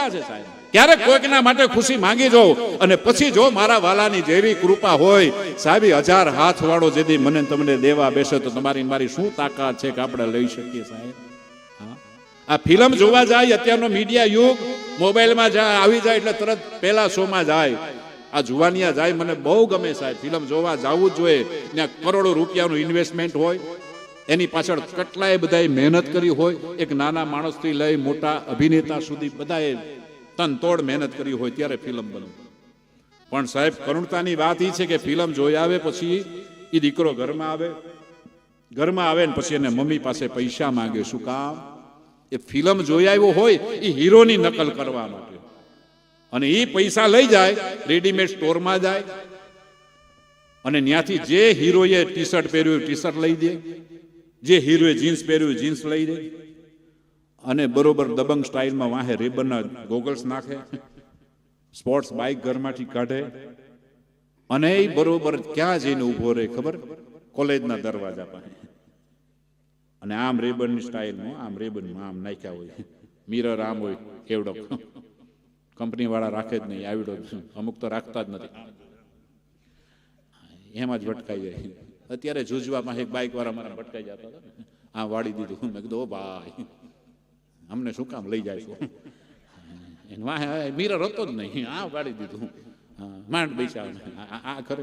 મજા છે સાહેબ. ક્યારેક કોઈકના માટે ખુશી માંગી જાઉં અને પછી જો મારા વાલાની જેવી કૃપા હોય સાહેબ, 1000 હાથ વાળો જેથી મને તમને દેવા બેસે તો તમારી મારી શું તાકાત છે કે આપણે લઈ શકીએ સાહેબ. આ ફિલ્મ જોવા જાય, અત્યારનો મીડિયા યુગ, મોબાઈલમાં આવી જાય એટલે તરત પહેલા શોમાં જાય. આ જુવાનિયા જાય, મને બહુ ગમે સાહેબ. ફિલ્મ જોવા જવું જ જોઈએ. ત્યાં કરોડો રૂપિયાનું ઇન્વેસ્ટમેન્ટ હોય, એની પાછળ કેટલાય બધાએ મહેનત કરી હોય. એક નાના માણસથી લઈ મોટા અભિનેતા સુધી બધાએ તનતોડ મહેનત કરી હોય ત્યારે ફિલ્મ બને. પણ સાહેબ કરુણતાની વાત એ છે કે ફિલ્મ જોઈ આવે પછી એ દીકરો ઘરમાં આવે ને પછી એને મમ્મી પાસે પૈસા માંગે. શું કામ? એ ફિલ્મ જોઈ આવ્યો હોય એ હીરોની નકલ કરવા માટે, અને એ પૈસા લઈ જાય રેડીમેડ સ્ટોરમાં જાય અને ત્યાંથી જે હીરોએ ટી શર્ટ પહેર્યું ટી શર્ટ લઈ દે, જે હીરોએ જીન્સ પહેર્યું જીન્સ લઈ દે, અને બરોબર દબંગ સ્ટાઇલમાં વાહે રેબનના ગોગલ્સ નાખે, સ્પોર્ટ્સ બાઇક ઘરમાંથી કાઢે, અને એ બરોબર ક્યાં જઈને ઉભો રહે ખબર? કોલેજના દરવાજા પાસે. અને આમ રેબનની સ્ટાઇલમાં, આમ રેબનમાં આમ નાખ્યા હોય, મિરર આમ હોય એવડો. કંપની વાળા રાખે જ નહીં આવડો, અમુક તો રાખતા જ નથી, એમાં જ ભટકાઈ જાય. અત્યારે જુજવામાં એક બાઇક વાળા મારા ભટકાઈ જતા હતા, આ વાળી દીધું. મેં કીધું ઓ ભાઈ, અમને શું કામ લઈ જાય છો? મિરર હતો જ નહીં, આ વાળી દીધું. માંડ પૈસા આ ખરે.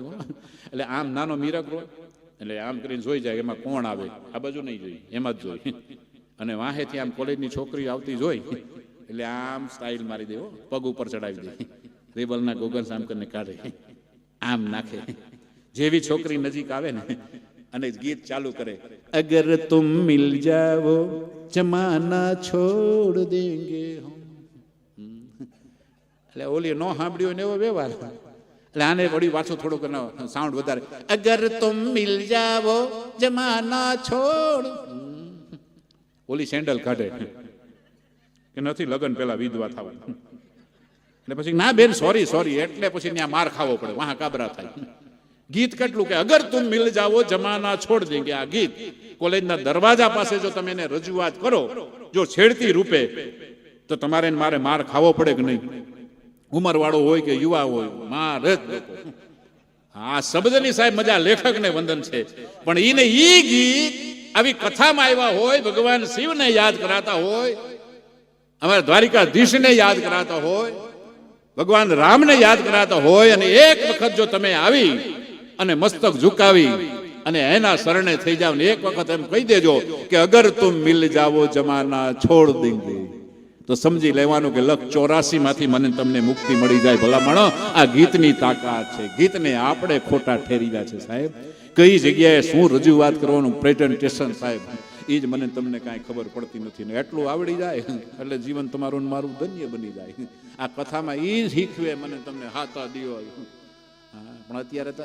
એટલે આમ નાનો મિરર હોય એટલે આમ કરીને જોઈ જાય એમાં કોણ આવે, આ બાજુ નહીં જોઈ, એમાં જ જોઈ. અને વાહેથી આમ કોલેજની છોકરી આવતી જોઈ એટલે આમ સ્ટાઇલ મારી દે, પગ ઉપર ચડાવી દે, રેબલના ગોગલ્સ આમ કરીને કાઢે, આમ નાખે. જેવી છોકરી નજીક આવે ને અને ગીત ચાલુ કરે, અગર તુમ મિલ જાઓ જમાના છોડ દેંગે. એટલે ઓલી નો સાંભળ્યો ને એવો વ્યવહાર. એટલે આને વળી પાછું થોડુંક સાઉન્ડ વધારે, અગર તુમ મિલ જાઓ જમાના છોડ. ઓલી સેન્ડલ કાઢે કે નથી લગન પેલા વિધવા થવાનું. એટલે પછી ના બેન સોરી સોરી, એટલે પછી ત્યાં માર ખાવો પડે, વાહ કાબરા થાય. ગીત કેટલું કે અગર તુમ મિલ જાઓ જમાના છોડ દેંગે. આ ગીત કોલેજના દરવાજા પાસે જો તમે એને રજૂઆત કરો, જો છેડતી રૂપે, તો તમારે મારે માર ખાવો પડે કે નહીં? ઉંમર વાળો હોય કે યુવા હોય, માર જ. આ શબ્દની સાહેબ મજા લેખકને વંદન છે. પણ ઈને ઈ ગીત આવી કથામાં આવ્યા હોય, ભગવાન શિવને યાદ કરાતા હોય, અમારા દ્વારિકાધીશને યાદ કરાતા હોય, ભગવાન રામને યાદ કરાતા હોય, અને એક વખત જો તમે આવી અને મસ્તક ઝુકાવી અને એના શરણે થઈ જાવ ને એક વખત એમ કહી દેજો કે અગર તુમ મિલ જાવો જમાના છોડ દેંગે, તો સમજી લેવાનું કે લખ 84 માંથી મને તમને મુક્તિ મળી જાય. ભલામણો આ ગીતની તાકાત છે. ગીતને આપણે ખોટા ઠેરીવ્યા છે સાહેબ. કઈ જગ્યાએ શું રજૂઆત કરવાનું પ્રેઝન્ટેશન સાહેબ, એ જ મને તમને કાંઈ ખબર પડતી નથી. ને એટલું આવડી જાય એટલે જીવન તમારું મારું ધન્ય બની જાય. આ કથામાં એ જ શીખવે મને તમને હાથા દિયો. પણ અત્યારે તો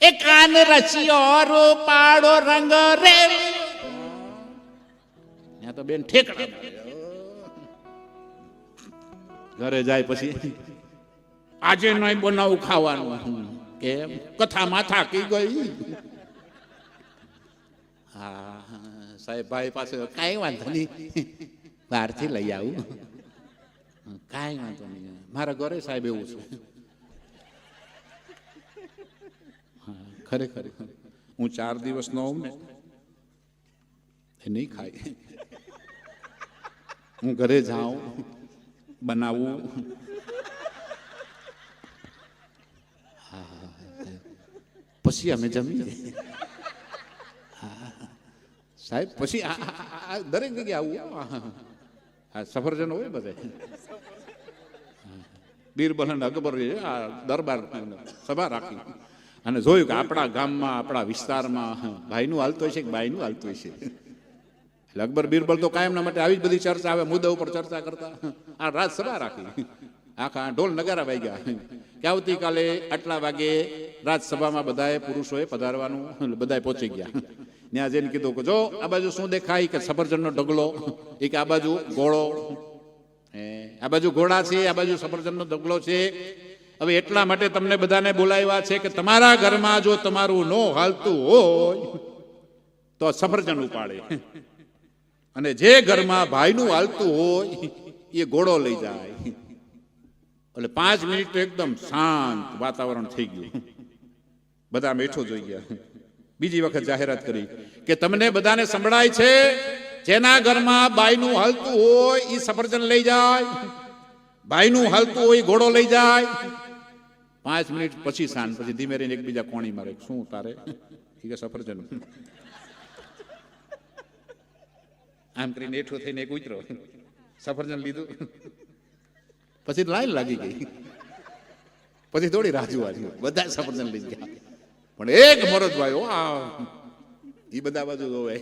એ કાન રચ્યો રૂપાળો રંગ રે, ત્યાં તો બેન ઠેકડા ઘરે જાય પછી આજે નહીં બનાવું ખાવાનું, કેમ? કથા માથા કી ગઈ. હા સાહેબ ભાઈ પાસે કાંઈ વાંધો નહીં, બહારથી લઈ આવું, કાંઈ વાંધો નહીં. મારા ઘરે સાહેબ એવું છે. ખરેખર હું 4 દિવસ નો હોઉં ને એ નહીં ખાય. હું ઘરે જાઉં, બનાવું, પછી અમે જમીએ સાહેબ. પછી દરેક જગ્યાએ આવું. સફરજન હોય બધે. બીરબલ અને અકબર દરબાર સભા રાખી અને જોયું કે આપણા ગામમાં આપણા વિસ્તારમાં ભાઈનું હાલતું હોય છે કે બાઈનું હાલતું હોય છે. એટલે અકબર બીરબલ તો કાયમના માટે આવી જ બધી ચર્ચા આવે, મુદ્દા ઉપર ચર્ચા કરતા આ રાજસભા રાખી. આખા ઢોલ નગારા વાગ્યા કે આવતીકાલે આટલા વાગે રાજસભામાં બધાએ પુરુષોએ પધારવાનું. બધાએ પહોંચી ગયા. ત્યાં જઈને કીધું કે જો આ બાજુ શું દેખાય? કે સફરજનનો ઢગલો. એ કે આ બાજુ ગોળો, આ બાજુ ઘોડા છે, આ બાજુ સફરજનનો ઢગલો છે. હવે એટલા માટે તમને બધાને બોલાવ્યા છે કે તમારા ઘરમાં જો તમારું નો હાલતું હોય તો સફરજન ઉપાડે અને જે ઘરમાં ભાઈનું હાલતું હોય એ ઘોડો લઈ જાય. એટલે 5 મિનિટ એકદમ શાંત વાતાવરણ થઈ ગયું. બધા મેઠો જોઈ ગયા. બીજી વખત જાહેરાત કરી કે તમને બધાને સંભળાય છે, જેના ઘરમાં બાઈનું હાલતું હોય એ સફરજન લઈ જાય, ભાઈનું હાલતું હોય ઘોડો લઈ જાય. 5 મિનિટ પછી શાંત. પછી ધીમે રહીને એકબીજા કોણી મારે. શું તારે? કે સફરજન. આમ કરીને એઠો થઈને એક ઉતરો, સફરજન લીધું. પછી લાઈન લાગી ગઈ. પછી થોડી રાજુ આવી, બધા સફરજન લઈ ગયા. પણ એક મરદ ભાઈ એ બધા બાજુ જોવે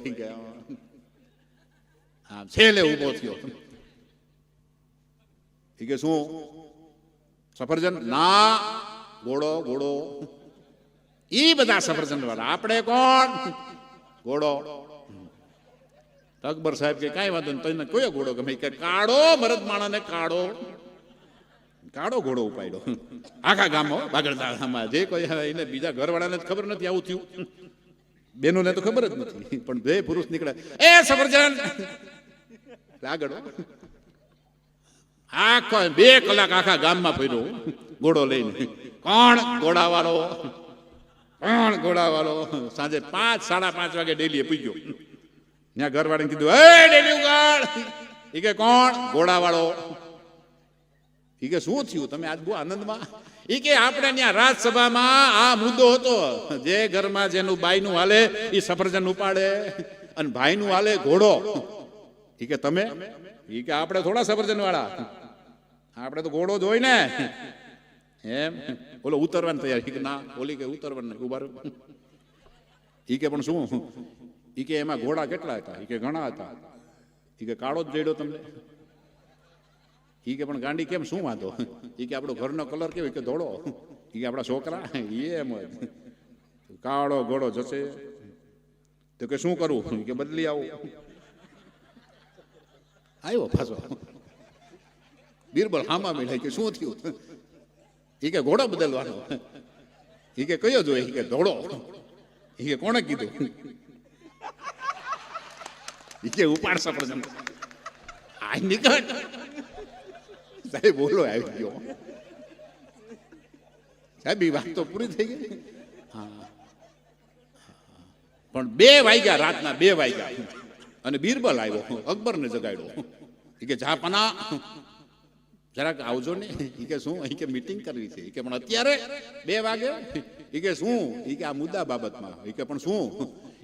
છેલ્લે ઉભો થયો. કે શું સફરજન? ના, ઘોડો. ઘોડો. ઈ બધા સફરજન વાળા, આપણે કોણ? ઘોડો. અકબર સાહેબ કે કાંઈ વાંધો નહીં, તને કયો ઘોડો ગમે? કે કાળો. મરદ માણાને કાળો ઘોડો ઉપાડ્યો. આખા ગામમાં બાગડદામાં જે કોઈ એને બીજા ઘરવાળાને જ ખબર નથી આવું થયું, બેનોને તો ખબર જ નથી. પણ બે પુરુષ નીકળે, એ સફરજન આગળ. આખો 2 કલાક આખા ગામમાં ફર્યો ઘોડો લઈને. કોણ ઘોડાવાળો? કોણ ઘોડાવાળો? સાંજે 5, 5:30 વાગે ડેલીએ પૂગ્યો. ત્યાં ઘરવાળાને કીધું, એ ડેલી ઉગાડ. એ કે કોણ? ઘોડાવાળો. એ કે શું થયું? તમે આજ બહુ આનંદમાં? એ કે આપણે ત્યાં રાજસભામાં આ મુદ્દો હતો, જે ઘરમાં જેનું બાઈનું હાલે એ સફરજન ઉપાડે અને ભાઈનું હાલે ઘોડો. એ કે તમે? એ કે આપણે થોડા સફરજન વાળા, આપણે તો ઘોડો જ હોય ને. એમ બોલો ઉતરવાની તૈયારી? કે ના. ઓલી કે ઉતરવાનું નહીં, ઉભા રહો. એ કે પણ શું? એ કે એમાં ઘોડા કેટલા હતા? એ કે ઘણા હતા. એ કે કાળો જ જડ્યો તમને? એ કે પણ ગાંડી કેમ, શું વાંધો? એ કે આપણો ઘરનો કલર કેવો? કે ધોળો. એ કે આપણા છોકરા એમ કાળો ઘોડો જશે. તો કે શું કરવું? કે બદલી આવો. આવ્યો પાછો. બીરબલ હામા મેળાય કે શું થયું? એ કે ઘોડો બદલવાનો. એ કે કયો જોઈએ? એ કે ધોળો. એ કે કોણે કીધું? એ કે ઉપાડ સફરજન. આ નીકળ સાહેબ. બોલો આવી ગયો સાહેબ. એ વાત તો પૂરી થઈ ગઈ. હા, પણ 2 વાગ્યા, રાતના 2 વાગ્યા અને બીરબલ આવ્યો, અકબરને જગાડ્યો. એ કે જાપના જરાક આવજો ને. એ કે શું? એ કે મીટિંગ કરવી છે. એ કે પણ અત્યારે 2 વાગે? એ કે શું? એ કે આ મુદ્દા બાબતમાં. એ કે પણ શું?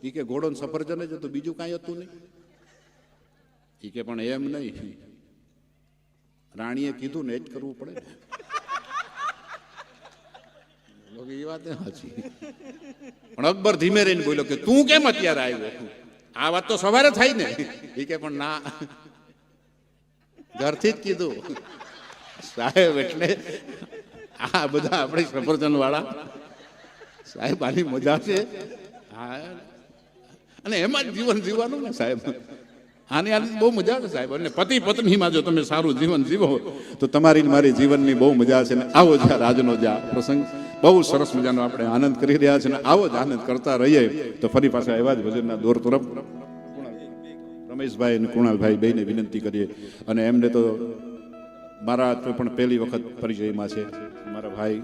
એ કે ઘોડો ને સફરજન જ હતું, બીજું કાંઈ હતું નહીં. એ કે પણ એમ નહીં, રાણીએ કીધું ને એ જ કરવું પડે ને. એ વાત સાચી. પણ અકબર ધીમે રહીને બોલ્યો કે તું કેમ અત્યારે આવ્યો? આ વાત તો સવારે થાય ને. એ કે પણ ના, ઘરથી જ કીધું સાહેબ. એટલે આ બધા આપણે સફરજન વાળા સાહેબ, આની મજા છે. હા, અને એમાં જ જીવન જીવવાનું ને સાહેબ. આની બહુ મજા છે સાહેબ. અને પતિ પત્નીમાં જો તમે સારું જીવન જીવો તો તમારી મારી જીવનની બહુ મજા છે. ને આવો જ આજનો જે પ્રસંગ બહુ સરસ મજાનો આપણે આનંદ કરી રહ્યા છે. ને આવો જ આનંદ કરતા રહીએ તો ફરી પાછા એવા જ ભજનના દોર તરફ રમેશભાઈ અને કુણાલભાઈ બેને વિનંતી કરીએ. અને એમને તો મારા પણ પહેલી વખત પરિચયમાં છે. મારા ભાઈ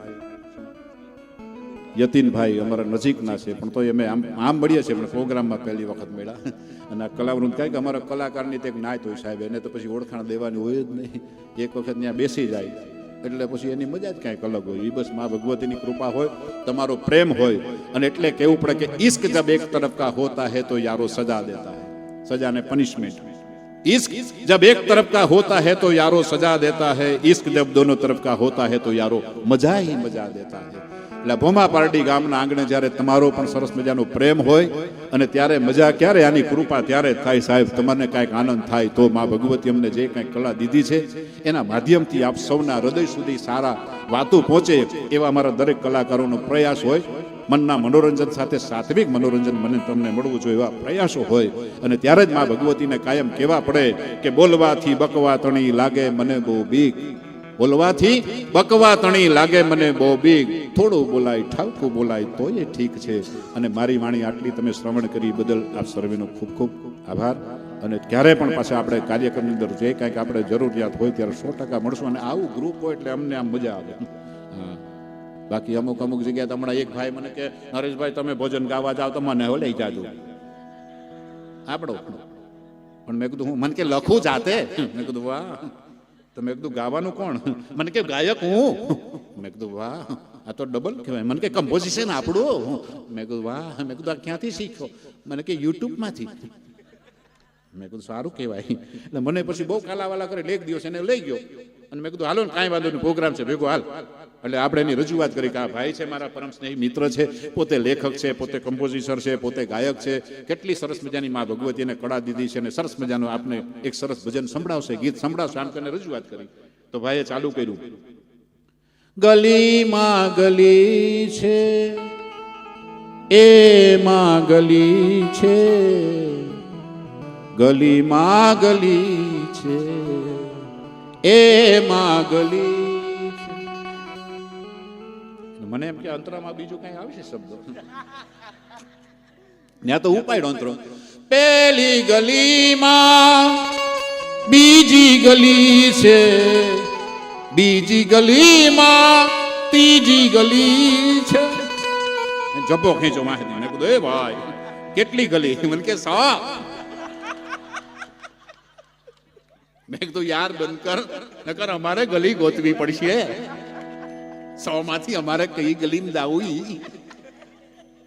યતીનભાઈ અમારા નજીકના છે, પણ તો અમે આમ મળીએ છીએ, પણ પ્રોગ્રામમાં પહેલી વખત મળ્યા. અને આ કલાવૃંદ કાંઈ કે અમારા કલાકારની તો એક નાત હોય સાહેબ, એને તો પછી ઓળખાણ દેવાની હોય જ નહીં. એક વખત ત્યાં બેસી જાય એટલે પછી એની મજા જ કાંઈક અલગ હોય. એ બસ મા ભગવતીની કૃપા હોય, તમારો પ્રેમ હોય. અને એટલે કહેવું પડે કે ઇશ્ક જબ એક તરફ કા હોતા હૈ તો યારો સજા દેતા હૈ, સજા ને પનિશમેન્ટ. इश्क जब एक तरफ का होता है तो यारो सजा देता है, इश्क जब दोनों तरफ का होता है तो यारो मजा ही मजा देता है. એટલે ભોમા પારડી ગામના આંગણે જ્યારે તમારો પણ સરસ મજાનો પ્રેમ હોય અને ત્યારે મજા ક્યારે, આની કૃપા ત્યારે થાય સાહેબ. તમને કાંઈક આનંદ થાય તો મા ભગવતી અમને જે કાંઈક કલા દીધી છે એના માધ્યમથી આપ સૌના હૃદય સુધી સારા વાતો પહોંચે એવા મારા દરેક કલાકારોનો પ્રયાસ હોય. મનના મનોરંજન સાથે સાત્વિક મનોરંજન મને તમને મળવું જોઈએ એવા પ્રયાસો હોય. અને ત્યારે જ મા ભગવતીને કાયમ કહેવા પડે કે બોલવાથી બકવા તણી લાગે મને બહુ બીક, બોલવાથી બકવા તણી લાગે મને બહુ બીક, થોડું બોલાય ઠાવકું બોલાય તો એ ઠીક છે. અને મારી વાણી આટલી તમે શ્રવણ કરી બદલ આપ સર્વેનો ખૂબ ખૂબ આભાર. અને ક્યારે પણ પાછા આપણે કાર્યક્રમની અંદર જે કાંઈક આપણે જરૂરિયાત હોય ત્યારે 100% મળશું. અને આવું ગ્રુપ હોય એટલે અમને આમ મજા આવે. હા, બાકી અમુક જગ્યાએ હમણાં એક ભાઈ મને કે નરેશભાઈ તમે ભોજન ગાવા જાઓ તો મને લઈ જાજો. આપણો પણ મેં કીધું હું, મને કે લખું જાતે. મેં કીધું વાહ. તો મેં કીધું ગાવાનું કોણ? મને કે ગાયક હું. મેં કીધું વાહ, આ તો ડબલ કહેવાય. મને કે કમ્પોઝિશન આપણું. મેં કીધું વાહ. મેં કીધું આ ક્યાંથી શીખો? મને કે યુટ્યુબમાંથી. મેં કીધું સારું કહેવાય. એટલે મને પછી બહુ કાલાવાલા કરે એક દિવસ એને લઈ ગયો અને મેં કીધું હાલો ને કાંઈ વાંધો નહીં, પ્રોગ્રામ છે ભેગો હાલ. એટલે આપણે એની રજૂઆત કરી કે આ ભાઈ છે મારા પરમ સ્નેહી મિત્ર છે, પોતે લેખક છે, પોતે કમ્પોઝિટર છે, પોતે ગાયક છે, કેટલી સરસ મજાની મા ભગવતી એને કળા દીધી છે અને સરસ મજાનું આપને એક સરસ ભજન સંભળાવશે, ગીત સંભળાવશે. આમ કરીને રજૂઆત કરી તો ભાઈએ ચાલુ કર્યું. ગલીમાં ગલી છે એમાં ગલી છે, ગલીમાં ગલી છે એમાં ગલી છે. મને એમ કે અંતરામાં બીજું કઈ આવશે શબ્દો? ત્યાં તો ઉપાડ્યો અંતરો. પેલી ગલીમાં બીજી ગલી છે, બીજી ગલીમાં ત્રીજી ગલી છે. જબ્બો ખેંચો માહિતી. મેં કીધું એ ભાઈ કેટલી ગલી? મને કે 100. મેં કીધું યાર બંધ કર, નકર અમારે ગલી ગોતવી પડશે. 100 માંથી અમારે કઈ ગલીમાં જાવું?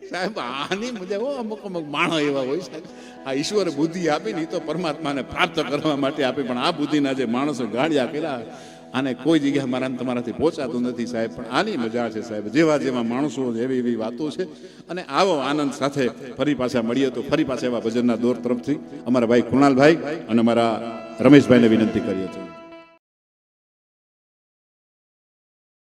સાહેબ આની મજા અમુક માણો એવા હોય સાહેબ. આ ઈશ્વર બુદ્ધિ આપી ને તો પરમાત્માને પ્રાપ્ત કરવા માટે આપી, પણ આ બુદ્ધિના જે માણસો ગાળ્યા કર્યા આને કોઈ જગ્યાએ મારા તમારાથી પહોંચાતું નથી સાહેબ. પણ આની મજા છે સાહેબ, જેવા જેવા માણસો એવી એવી વાતો છે. અને આવો આનંદ સાથે ફરી પાછા મળીએ તો ફરી પાછા એવા ભજનના દોર તરફથી અમારા ભાઈ કુણાલભાઈ અને અમારા રમેશભાઈને વિનંતી કરીએ છીએ.